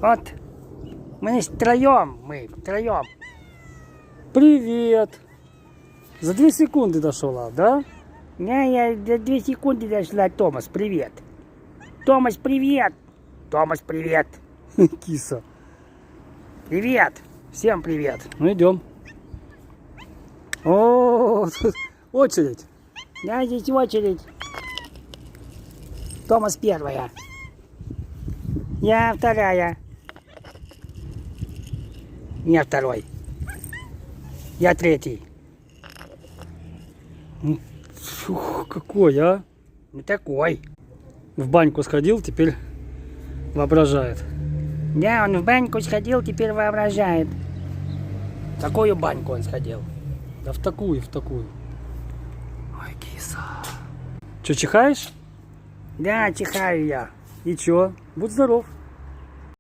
Вот. Мы втроем. Привет. За 2 секунды дошла, да? Я за 2 секунды дошла. Томас, привет. Томас, привет. Томас, привет. Киса. Привет. Всем привет. Ну идем. О, тут очередь. Да, здесь очередь. Томас первая. Я вторая. Я второй. Я третий. Фух, какой, а? Ну такой. В баньку сходил, теперь воображает. Да, он в баньку сходил, теперь воображает. В какую баньку он сходил? Да в такую, в такую. Ой, киса. Че, чихаешь? Да, чихаю я. И чё? Будь здоров.